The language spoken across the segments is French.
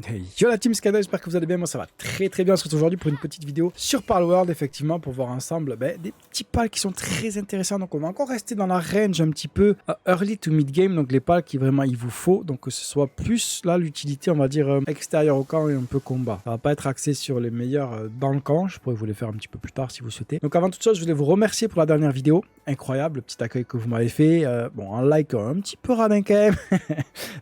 Hey, yo la team Skada, j'espère que vous allez bien, moi ça va très bien. On se retrouve aujourd'hui pour une petite vidéo sur Palworld, effectivement, pour voir ensemble des petits pals qui sont très intéressants. Donc on va encore rester dans la range un petit peu early to mid game, donc les pals qui vraiment il vous faut, donc que ce soit plus là l'utilité on va dire extérieure au camp et un peu combat. Ça va pas être axé sur les meilleurs dans le camp, je pourrais vous les faire un petit peu plus tard si vous souhaitez. Donc avant toute chose, je voulais vous remercier pour la dernière vidéo, incroyable, le petit accueil que vous m'avez fait, bon un like un petit peu radin quand même,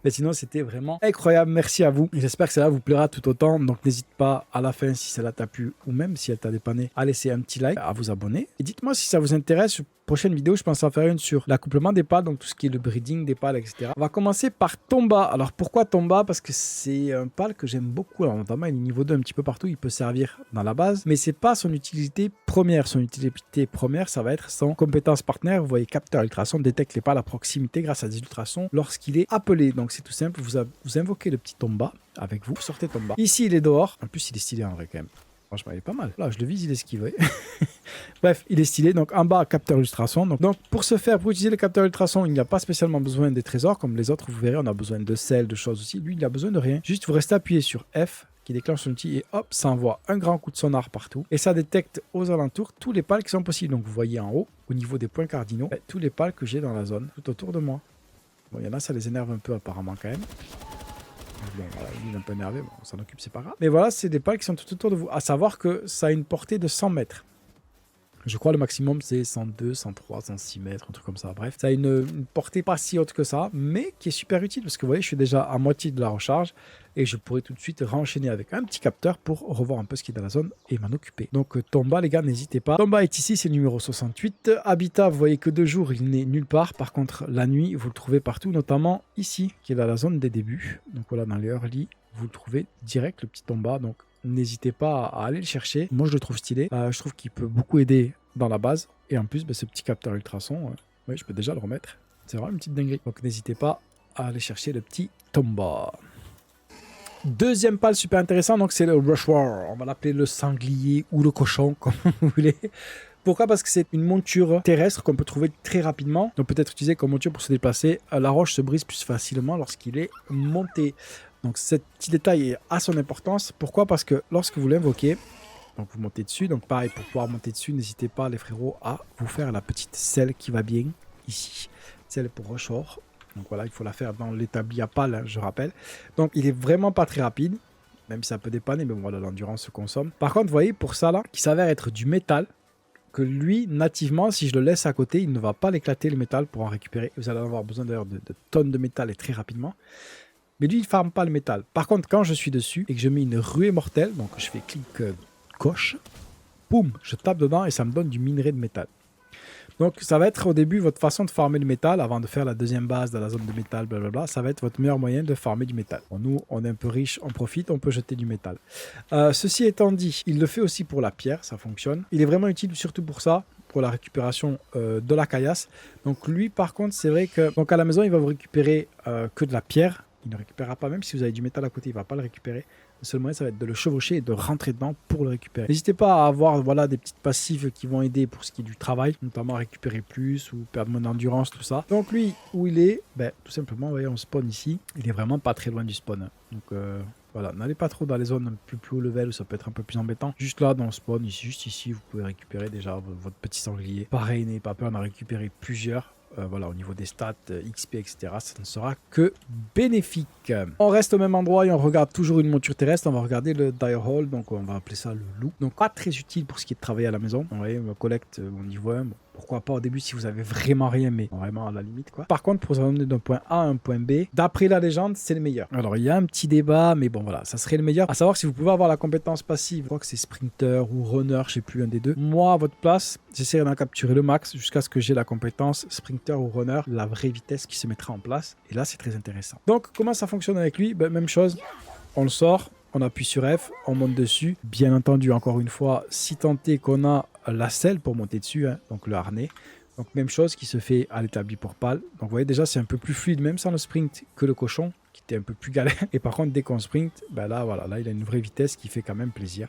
mais sinon c'était vraiment incroyable, merci à vous. J'espère que celle-là vous plaira tout autant, donc n'hésite pas à la fin si celle-là t'a plu ou même si elle t'a dépanné à laisser un petit like, à vous abonner et dites-moi si ça vous intéresse. Prochaine vidéo, je pense en faire une sur l'accouplement des pales, donc tout ce qui est le breeding des pales, etc. On va commencer par Tomba. Alors pourquoi Tomba? Parce que c'est un pal que j'aime beaucoup. Alors notamment il est niveau 2 un petit peu partout, il peut servir dans la base, mais c'est pas son utilité première. Son utilité première, ça va être son compétence partenaire. Vous voyez, capteur ultrason détecte les pales à proximité grâce à des ultrasons lorsqu'il est appelé. Donc c'est tout simple, vous invoquez le petit Tomba avec vous, sortez Tomba. Ici il est dehors, en plus il est stylé en vrai quand même. Franchement, il est pas mal. Là, je le vise, il esquive. Bref, il est stylé. Donc, en bas, capteur ultrason. Donc, pour ce faire, pour utiliser le capteur ultrason, il n'y a pas spécialement besoin des trésors. Comme les autres, vous verrez, on a besoin de sel, de choses aussi. Lui, il n'a besoin de rien. Juste, vous restez appuyé sur F, qui déclenche son outil, et hop, ça envoie un grand coup de sonar partout. Et ça détecte aux alentours tous les pales qui sont possibles. Donc, vous voyez en haut, au niveau des points cardinaux, tous les pales que j'ai dans la zone, tout autour de moi. Bon, il y en a, ça les énerve un peu apparemment quand même. Bon, voilà, il est un peu énervé, bon, on s'en occupe, c'est pas grave. Mais voilà, c'est des pales qui sont tout autour de vous. À savoir que ça a une portée de 100 mètres. Je crois le maximum c'est 102, 103, 106 mètres, un truc comme ça. Bref, ça a une portée pas si haute que ça, mais qui est super utile parce que vous voyez, je suis déjà à moitié de la recharge et je pourrais tout de suite renchaîner avec un petit capteur pour revoir un peu ce qui est dans la zone et m'en occuper. Donc Tomba, les gars, n'hésitez pas. Tomba est ici, c'est le numéro 68. Habitat, vous voyez que de jour, il n'est nulle part. Par contre, la nuit, vous le trouvez partout, notamment ici, qui est dans la zone des débuts. Donc voilà, dans les early, vous le trouvez direct, le petit Tomba. Donc n'hésitez pas à aller le chercher. Moi, je le trouve stylé. Je trouve qu'il peut beaucoup aider dans la base. Et en plus, ce petit capteur ultrason, je peux déjà le remettre. C'est vraiment une petite dinguerie. Donc, n'hésitez pas à aller chercher le petit Tomba. Deuxième pal super intéressant, donc c'est le Rushoir. On va l'appeler le sanglier ou le cochon, comme vous voulez. Pourquoi? Parce que c'est une monture terrestre qu'on peut trouver très rapidement. Donc, peut être utilisé comme monture pour se déplacer. La roche se brise plus facilement lorsqu'il est monté. Donc, ce petit détail a son importance. Pourquoi? Parce que lorsque vous l'invoquez, donc vous montez dessus. Donc pareil, pour pouvoir monter dessus, n'hésitez pas les frérots à vous faire la petite selle qui va bien ici. Selle pour ressort. Donc voilà, il faut la faire dans l'établi à pales, hein, je rappelle. Donc il est vraiment pas très rapide, même si ça peut dépanner, mais bon, voilà, l'endurance se consomme. Par contre, vous voyez, pour ça là, qui s'avère être du métal, que lui, nativement, si je le laisse à côté, il ne va pas l'éclater le métal pour en récupérer. Vous allez avoir besoin d'ailleurs de tonnes de métal et très rapidement. Mais lui, il ne farme pas le métal. Par contre, quand je suis dessus et que je mets une ruée mortelle, donc je fais clic gauche, boum, je tape dedans et ça me donne du minerai de métal. Donc ça va être au début votre façon de farmer le métal avant de faire la deuxième base dans la zone de métal, blablabla. Ça va être votre meilleur moyen de farmer du métal. Bon, nous, on est un peu riche, on profite, on peut jeter du métal. Ceci étant dit, il le fait aussi pour la pierre, ça fonctionne. Il est vraiment utile surtout pour ça, pour la récupération de la caillasse. Donc lui, par contre, c'est vrai que donc à la maison, il va vous récupérer que de la pierre. Il ne récupérera pas, même si vous avez du métal à côté, il ne va pas le récupérer. Le seul moyen, ça va être de le chevaucher et de rentrer dedans pour le récupérer. N'hésitez pas à avoir des petites passives qui vont aider pour ce qui est du travail, notamment à récupérer plus ou perdre mon endurance, tout ça. Donc lui, où il est, tout simplement, vous voyez, on spawn ici. Il est vraiment pas très loin du spawn. Donc voilà, n'allez pas trop dans les zones un peu plus haut level où ça peut être un peu plus embêtant. Juste là, dans le spawn, ici, juste ici, vous pouvez récupérer déjà votre petit sanglier. Pareil, n'ayez pas peur d'en récupérer plusieurs. Voilà, au niveau des stats, XP, etc., ça ne sera que bénéfique. On reste au même endroit et on regarde toujours une monture terrestre. On va regarder le Dire Hall, donc on va appeler ça le loup. Donc pas très utile pour ce qui est de travailler à la maison. Vous voyez, on collecte au niveau 1. Bon, pourquoi pas au début si vous avez vraiment rien, mais vraiment à la limite, quoi. Par contre, pour vous emmener d'un point A à un point B, d'après la légende, c'est le meilleur. Alors, il y a un petit débat, mais bon, voilà, ça serait le meilleur. À savoir si vous pouvez avoir la compétence passive. Je crois que c'est sprinter ou runner, je sais plus, un des deux. Moi, à votre place, j'essaierai d'en capturer le max jusqu'à ce que j'ai la compétence sprinter ou runner, la vraie vitesse qui se mettra en place. Et là, c'est très intéressant. Donc, comment ça fonctionne avec lui? Même chose, on le sort. On appuie sur F, on monte dessus. Bien entendu, encore une fois, si tant est qu'on a la selle pour monter dessus, hein, donc le harnais. Donc même chose qui se fait à l'établi pour pal. Donc vous voyez déjà, c'est un peu plus fluide, même sans le sprint, que le cochon, qui était un peu plus galère. Et par contre, dès qu'on sprint, là, voilà, là, il a une vraie vitesse qui fait quand même plaisir.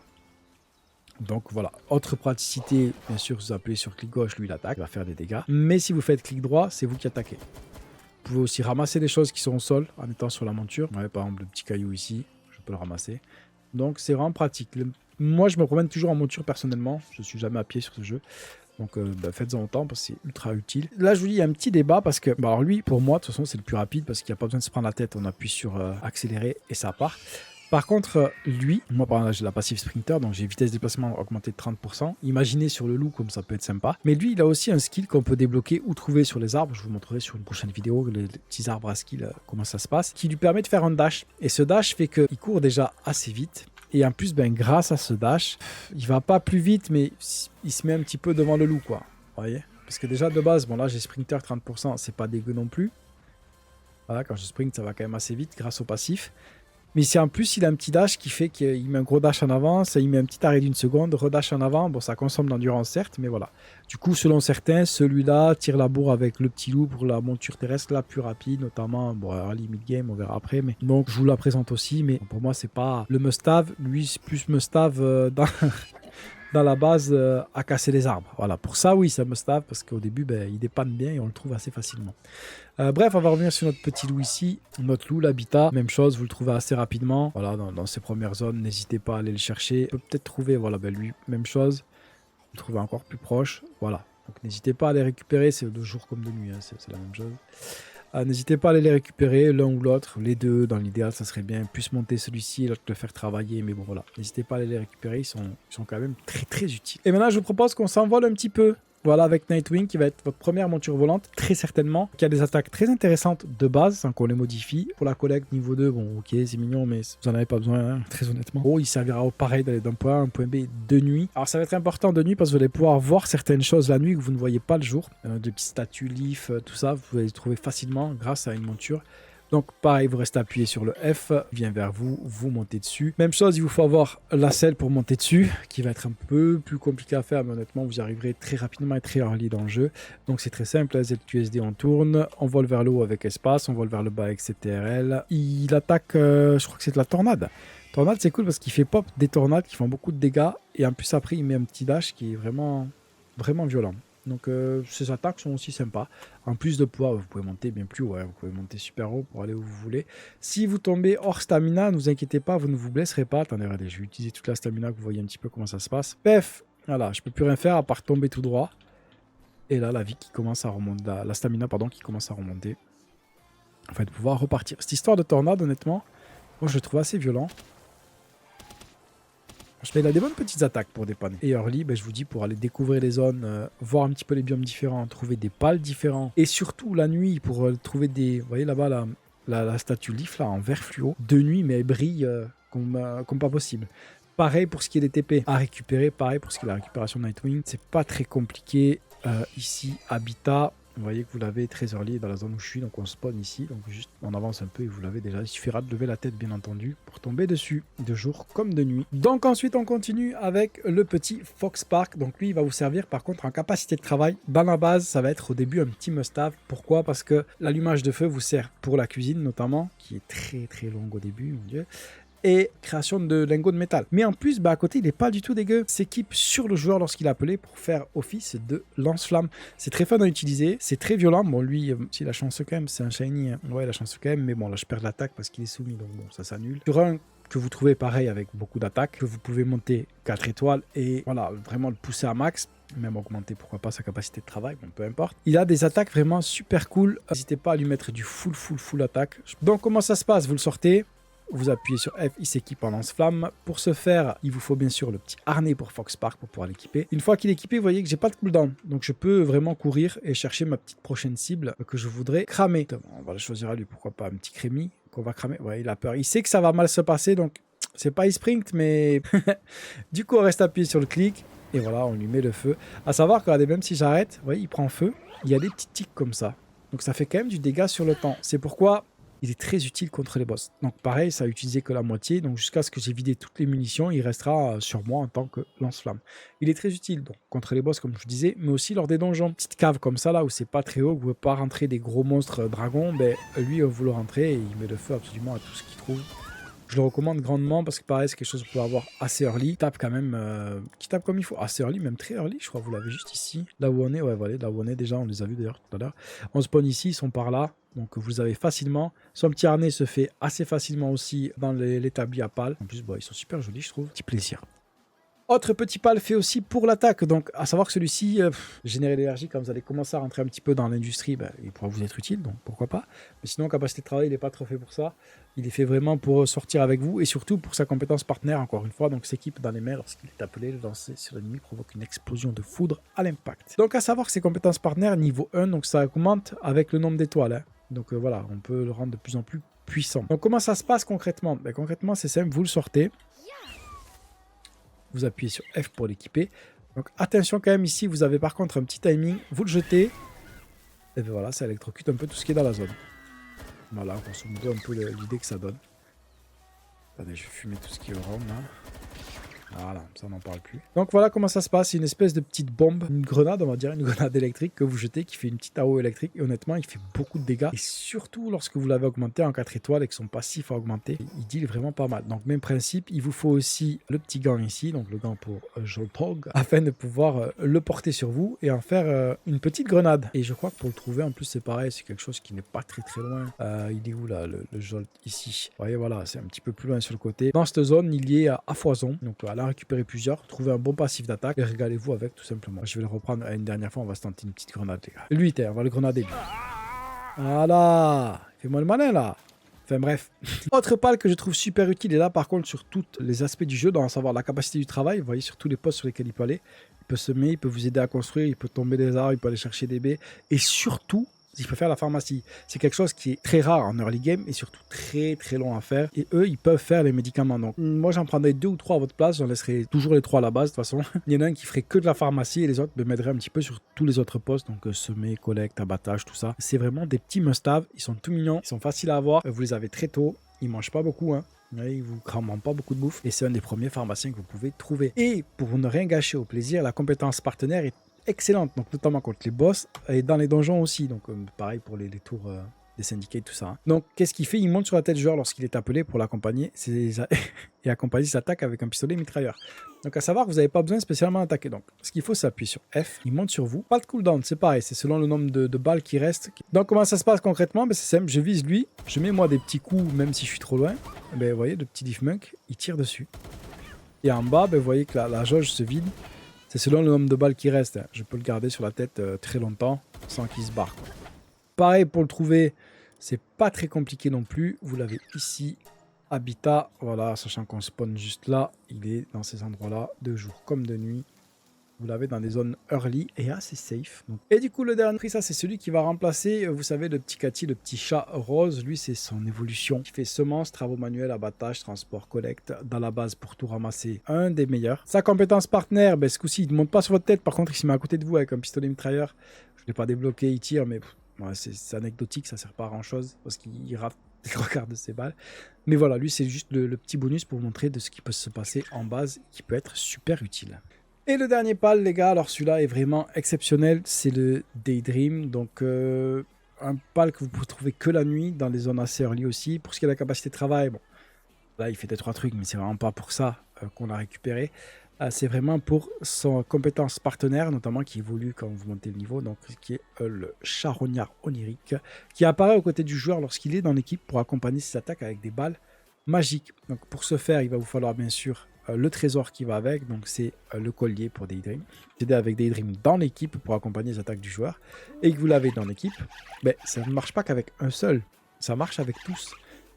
Donc voilà, autre praticité, bien sûr, vous appuyez sur clic gauche, lui il attaque, il va faire des dégâts. Mais si vous faites clic droit, c'est vous qui attaquez. Vous pouvez aussi ramasser des choses qui sont au sol en étant sur la monture. Ouais, par exemple, le petit caillou ici. peut le ramasser. Donc c'est vraiment pratique. Moi je me promène toujours en monture personnellement, je suis jamais à pied sur ce jeu. Donc faites-en autant parce que c'est ultra utile. Là je vous dis il y a un petit débat parce que, alors lui pour moi de toute façon c'est le plus rapide parce qu'il n'y a pas besoin de se prendre la tête, on appuie sur accélérer et ça part. Par contre, lui, moi par exemple j'ai la passive sprinter, donc j'ai vitesse de déplacement augmentée de 30%. Imaginez sur le loup comme ça peut être sympa. Mais lui, il a aussi un skill qu'on peut débloquer ou trouver sur les arbres. Je vous montrerai sur une prochaine vidéo les petits arbres à skill, comment ça se passe, qui lui permet de faire un dash. Et ce dash fait qu'il court déjà assez vite. Et en plus, ben, grâce à ce dash, il va pas plus vite, mais il se met un petit peu devant le loup, quoi. Vous voyez? Parce que déjà de base, bon là j'ai sprinter 30%, c'est pas dégueu non plus. Voilà, quand je sprint, ça va quand même assez vite grâce au passif. Mais si en plus il a un petit dash qui fait qu'il met un gros dash en avant, ça il met un petit arrêt d'une seconde, redash en avant, bon ça consomme d'endurance certes, mais voilà. Du coup selon certains, celui-là tire la bourre avec le petit loup pour la monture terrestre, la plus rapide notamment, bon early mid game on verra après, mais donc je vous la présente aussi, mais pour moi c'est pas le must-have, lui c'est plus must-have dans... dans la base à casser les arbres. Voilà, pour ça oui, c'est un must-have parce qu'au début ben, il dépanne bien et on le trouve assez facilement. Bref, on va revenir sur notre petit loup ici. Notre loup, l'habitat, même chose, vous le trouvez assez rapidement. Voilà, dans ces premières zones, n'hésitez pas à aller le chercher. On peut peut-être trouver, voilà, ben lui, même chose. Vous le trouvez encore plus proche. Voilà, donc n'hésitez pas à les récupérer, c'est de jour comme de nuit, hein, c'est la même chose. N'hésitez pas à aller les récupérer, l'un ou l'autre, les deux, dans l'idéal, ça serait bien. Plus monter celui-ci et l'autre le faire travailler, mais bon voilà. N'hésitez pas à aller les récupérer, ils sont quand même très très utiles. Et maintenant, je vous propose qu'on s'envole un petit peu. Voilà, avec Nightwing, qui va être votre première monture volante, très certainement, qui a des attaques très intéressantes de base, sans qu'on les modifie. Pour la collecte niveau 2, bon, ok, c'est mignon, mais vous n'en avez pas besoin, hein, très honnêtement. Oh, il servira au pareil d'aller d'un point A à un point B de nuit. Alors, ça va être important de nuit parce que vous allez pouvoir voir certaines choses la nuit que vous ne voyez pas le jour. Des petites statues, leaf, tout ça, vous allez les trouver facilement grâce à une monture. Donc pareil, vous restez appuyé sur le F, il vient vers vous, vous montez dessus. Même chose, il vous faut avoir la selle pour monter dessus, qui va être un peu plus compliqué à faire, mais honnêtement, vous y arriverez très rapidement et très early dans le jeu. Donc c'est très simple, ZQSD on tourne, on vole vers le haut avec espace, on vole vers le bas avec CTRL. Il attaque, je crois que c'est de la tornade. Tornade c'est cool parce qu'il fait pop des tornades qui font beaucoup de dégâts, et en plus après il met un petit dash qui est vraiment, vraiment violent. Donc ces attaques sont aussi sympas. En plus de pouvoir, vous pouvez monter bien plus haut, ouais, vous pouvez monter super haut pour aller où vous voulez. Si vous tombez hors stamina, ne vous inquiétez pas, vous ne vous blesserez pas. Attendez, regardez, je vais utiliser toute la stamina, que vous voyez un petit peu comment ça se passe. Bref, voilà, je peux plus rien faire à part tomber tout droit. Et là, la vie qui commence à remonter, la stamina, pardon, qui commence à remonter. En fait, pouvoir repartir. Cette histoire de tornade, honnêtement, moi je le trouve assez violent. Il a des bonnes petites attaques pour dépanner. Et early, ben, je vous dis, pour aller découvrir les zones, voir un petit peu les biomes différents, trouver des pales différents. Et surtout la nuit, pour trouver des... Vous voyez là-bas, la statue Leaf, là, en vert fluo. De nuit, mais elle brille comme pas possible. Pareil pour ce qui est des TP à récupérer. Pareil pour ce qui est de la récupération de Nightwing. C'est pas très compliqué. Ici, Habitat. Vous voyez que vous l'avez très early dans la zone où je suis, donc on spawn ici, donc juste on avance un peu et vous l'avez déjà. Il suffira de lever la tête bien entendu pour tomber dessus, de jour comme de nuit. Donc ensuite on continue avec le petit Fox Park, donc lui il va vous servir par contre en capacité de travail. Dans la base ça va être au début un petit must-have. Pourquoi? Parce que l'allumage de feu vous sert pour la cuisine notamment, qui est très très longue au début, mon dieu. Et création de lingots de métal. Mais en plus, bah, à côté, il n'est pas du tout dégueu. S'équipe sur le joueur lorsqu'il est appelé pour faire office de lance-flamme. C'est très fun à utiliser, c'est très violent. Bon, lui, si la chance quand même, c'est un shiny. Hein. Ouais, la chance quand même, mais bon, là, je perds l'attaque parce qu'il est soumis, donc bon, ça s'annule. Sur un que vous trouvez pareil avec beaucoup d'attaques, que vous pouvez monter 4 étoiles et voilà, vraiment le pousser à max. Même augmenter, pourquoi pas, sa capacité de travail, bon, peu importe. Il a des attaques vraiment super cool. N'hésitez pas à lui mettre du full attaque. Donc, comment ça se passe? Vous le sortez. Vous appuyez sur F, il s'équipe en lance-flamme. Pour ce faire, il vous faut bien sûr le petit harnais pour Fox Park pour pouvoir l'équiper. Une fois qu'il est équipé, vous voyez que j'ai pas de cooldown. Donc je peux vraiment courir et chercher ma petite prochaine cible que je voudrais cramer. On va le choisir à lui, pourquoi pas un petit crémi qu'on va cramer. Ouais, il a peur. Il sait que ça va mal se passer, donc c'est pas sprint, mais du coup on reste appuyé sur le clic. Et voilà, on lui met le feu. À savoir que regardez, même si j'arrête, vous voyez, il prend feu. Il y a des petits tics comme ça. Donc ça fait quand même du dégât sur le temps. C'est pourquoi... il est très utile contre les boss. Donc pareil, ça a utilisé que la moitié. Donc jusqu'à ce que j'ai vidé toutes les munitions, il restera sur moi en tant que lance-flamme. Il est très utile donc contre les boss comme je vous disais, mais aussi lors des donjons. Petite cave comme ça là où c'est pas très haut, où vous ne pouvez pas rentrer des gros monstres dragons, ben lui vous le rentrez et il met le feu absolument à tout ce qu'il trouve. Je le recommande grandement parce que pareil, c'est quelque chose que vous pouvez avoir assez early. Il tape quand même, qui tape comme il faut. Assez early, même très early, je crois. Vous l'avez juste ici. Là où on est, ouais, voilà, là où on est déjà, on les a vus d'ailleurs tout à l'heure. On spawn ici, ils sont par là. Donc vous avez facilement. Son petit harnais se fait assez facilement aussi dans l'établi à pales. En plus, bon, ils sont super jolis, je trouve. Petit plaisir. Autre petit pal fait aussi pour l'attaque, donc à savoir que celui-ci, générer de l'énergie, quand vous allez commencer à rentrer un petit peu dans l'industrie, il pourra vous être utile, donc pourquoi pas. Mais sinon, capacité de travail, il n'est pas trop fait pour ça. Il est fait vraiment pour sortir avec vous et surtout pour sa compétence partenaire, encore une fois. Donc s'équipe dans les mains lorsqu'il est appelé, le lancer sur l'ennemi provoque une explosion de foudre à l'impact. Donc à savoir que ses compétences partenaires, niveau 1, donc ça augmente avec le nombre d'étoiles. Hein. Donc voilà, on peut le rendre de plus en plus puissant. Donc comment ça se passe concrètement? Concrètement, c'est simple, vous le sortez. Vous appuyez sur F pour l'équiper. Donc attention quand même ici, vous avez par contre un petit timing. Vous le jetez. Et bien voilà, ça électrocute un peu tout ce qui est dans la zone. Voilà, grosso modo un peu l'idée que ça donne. Attendez, je vais fumer tout ce qui est rond là. Voilà, ça on n'en parle plus. Donc voilà comment ça se passe, c'est une espèce de petite bombe, une grenade on va dire, une grenade électrique que vous jetez qui fait une petite AO électrique et honnêtement il fait beaucoup de dégâts. Et surtout lorsque vous l'avez augmenté en 4 étoiles et que son passif a augmenté, il deal vraiment pas mal. Donc même principe, il vous faut aussi le petit gant ici, donc le gant pour Jolpog, afin de pouvoir le porter sur vous et en faire une petite grenade. Et je crois que pour le trouver en plus c'est pareil, c'est quelque chose qui n'est pas très loin. Il est où là le Jolt ici? Vous voyez voilà, c'est un petit peu plus loin sur le côté. Dans cette zone il y est à foison, donc allez en récupérer plusieurs, trouver un bon passif d'attaque et régalez-vous avec tout simplement. Je vais le reprendre une dernière fois, on va se tenter une petite grenade les gars. Lui, on va le grenader lui. Voilà, fais-moi le malin là. Enfin bref. Autre pal que je trouve super utile et là par contre sur tous les aspects du jeu, dans savoir la capacité du travail, vous voyez sur tous les postes sur lesquels il peut aller, il peut semer, il peut vous aider à construire, il peut tomber des arbres, il peut aller chercher des baies et surtout il peut faire la pharmacie. C'est quelque chose qui est très rare en early game et surtout très long à faire. Et eux, ils peuvent faire les médicaments. Donc, moi, j'en prendrais 2 ou 3 à votre place. J'en laisserai toujours les 3 à la base, de toute façon. Il y en a un qui ferait que de la pharmacie et les autres m'aideraient un petit peu sur tous les autres postes. Donc, semer, collecte, abattage, tout ça. C'est vraiment des petits must-have. Ils sont tout mignons. Ils sont faciles à avoir. Vous les avez très tôt. Ils mangent pas beaucoup, hein. Ils vous crament pas beaucoup de bouffe. Et c'est un des premiers pharmaciens que vous pouvez trouver. Et pour ne rien gâcher au plaisir, la compétence partenaire est excellente, donc notamment contre les boss et dans les donjons aussi, donc pareil pour les tours des syndicates, tout ça. Hein. Donc qu'est-ce qu'il fait? Il monte sur la tête du joueur lorsqu'il est appelé pour l'accompagner et accompagner ses attaques avec un pistolet mitrailleur. Donc à savoir que vous n'avez pas besoin spécialement d'attaquer. Donc ce qu'il faut, c'est appuyer sur F, il monte sur vous. Pas de cooldown, c'est pareil, c'est selon le nombre de balles qui restent. Donc comment ça se passe concrètement? C'est simple, je vise lui, je mets moi des petits coups même si je suis trop loin. Vous voyez, le petit Diffmunk, il tire dessus. Et en bas, vous voyez que la jauge se vide. C'est selon le nombre de balles qui restent. Je peux le garder sur la tête très longtemps sans qu'il se barre. Quoi. Pareil pour le trouver, c'est pas très compliqué non plus. Vous l'avez ici, habitat. Voilà, sachant qu'on spawn juste là, il est dans ces endroits-là, de jour comme de nuit. Vous l'avez dans des zones early et assez safe. Donc. Et du coup, le dernier prix, ça c'est celui qui va remplacer, vous savez, le petit Cathy, le petit chat rose. Lui, c'est son évolution. Il fait semences, travaux manuels, abattage, transport, collecte. Dans la base pour tout ramasser, un des meilleurs. Sa compétence partenaire, ce coup-ci, il ne monte pas sur votre tête. Par contre, il se met à côté de vous avec un pistolet mitrailleur. Je ne l'ai pas débloqué, il tire, mais c'est anecdotique, ça ne sert pas à grand-chose parce qu'il rate les trois quarts de ses balles. Mais voilà, lui, c'est juste le petit bonus pour vous montrer de ce qui peut se passer en base qui peut être super utile. Et le dernier pal, les gars, alors celui-là est vraiment exceptionnel, c'est le Daydream. Donc, un pal que vous pouvez trouver que la nuit, dans les zones assez early aussi. Pour ce qui est de la capacité de travail, bon, là, il fait 2-3 trucs, mais c'est vraiment pas pour ça qu'on a récupéré. C'est vraiment pour son compétence partenaire, notamment qui évolue quand vous montez le niveau, donc qui est le charognard onirique, qui apparaît aux côtés du joueur lorsqu'il est dans l'équipe pour accompagner ses attaques avec des balles magiques. Donc, pour ce faire, il va vous falloir bien sûr le trésor qui va avec, donc c'est le collier pour Daydream. Aider avec Daydream dans l'équipe pour accompagner les attaques du joueur. Et que vous l'avez dans l'équipe, ça ne marche pas qu'avec un seul, ça marche avec tous.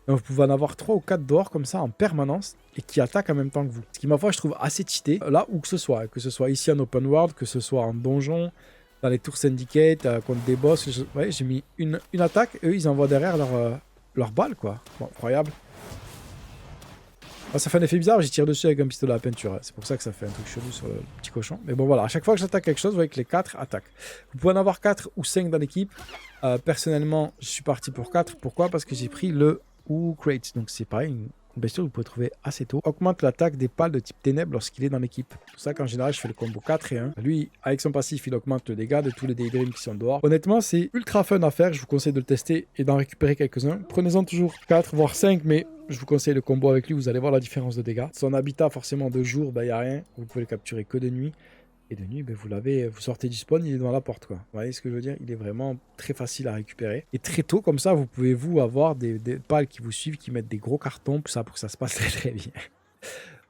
Donc vous pouvez en avoir 3 ou 4 dehors comme ça en permanence et qui attaquent en même temps que vous. Ce qui, ma foi, je trouve assez cheaté, là où que ce soit ici en open world, que ce soit en donjon, dans les tours syndicate, contre des boss. Vous voyez, j'ai mis une attaque, eux ils envoient derrière leur balle, quoi. Bon, incroyable. Ça fait un effet bizarre, j'y tire dessus avec un pistolet à peinture. C'est pour ça que ça fait un truc chelou sur le petit cochon. Mais bon voilà, à chaque fois que j'attaque quelque chose, vous voyez que les 4 attaquent. Vous pouvez en avoir 4 ou 5 dans l'équipe. Personnellement, je suis parti pour 4. Pourquoi? Parce que j'ai pris le Crate. Donc c'est pareil, une bestiole que vous pouvez trouver assez tôt. Augmente l'attaque des pales de type ténèbres lorsqu'il est dans l'équipe. C'est pour ça qu'en général, je fais le combo 4 et 1. Lui, avec son passif, il augmente le dégât de tous les Daydreams qui sont dehors. Honnêtement, c'est ultra fun à faire. Je vous conseille de le tester et d'en récupérer quelques-uns. Prenez-en toujours 4, voire 5, mais je vous conseille le combo avec lui. Vous allez voir la différence de dégâts. Son habitat, forcément, de jour, il n'y a rien. Vous pouvez le capturer que de nuit. Et de nuit, ben, vous sortez du spawn, il est dans la porte, quoi. Vous voyez ce que je veux dire? Il est vraiment très facile à récupérer. Et très tôt, comme ça, vous pouvez avoir des pales qui vous suivent, qui mettent des gros cartons, pour que ça se passe très très bien.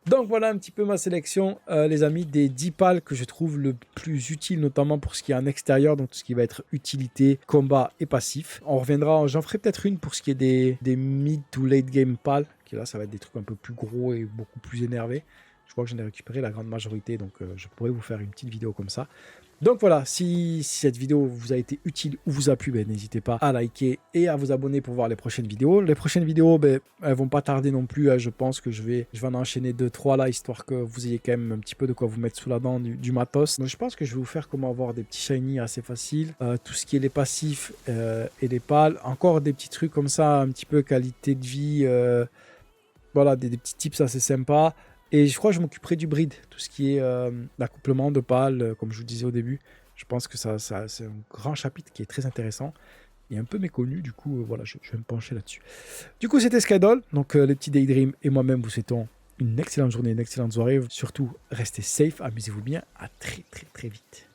Donc voilà un petit peu ma sélection, les amis, des 10 pales que je trouve le plus utile, notamment pour ce qui est en extérieur, donc tout ce qui va être utilité, combat et passif. On reviendra, j'en ferai peut-être une pour ce qui est des mid to late game pales, qui là ça va être des trucs un peu plus gros et beaucoup plus énervés. Je crois que j'en ai récupéré la grande majorité, donc je pourrais vous faire une petite vidéo comme ça. Donc voilà, si cette vidéo vous a été utile ou vous a plu, ben, n'hésitez pas à liker et à vous abonner pour voir les prochaines vidéos. Les prochaines vidéos, ben, elles vont pas tarder non plus. Hein, je pense que je vais en enchaîner 2-3 là, histoire que vous ayez quand même un petit peu de quoi vous mettre sous la dent du matos. Donc je pense que je vais vous faire comment avoir des petits shiny assez faciles. Tout ce qui est les passifs et les pales. Encore des petits trucs comme ça, un petit peu qualité de vie. Voilà, des petits tips assez sympas. Et je crois que je m'occuperai du breed, tout ce qui est l'accouplement de pales, comme je vous disais au début. Je pense que c'est un grand chapitre qui est très intéressant et un peu méconnu. Du coup, voilà, je vais me pencher là-dessus. Du coup, c'était Skydoll. Donc, les petits Daydream et moi-même vous souhaitons une excellente journée, une excellente soirée. Surtout, restez safe, amusez-vous bien. À très, très, très vite.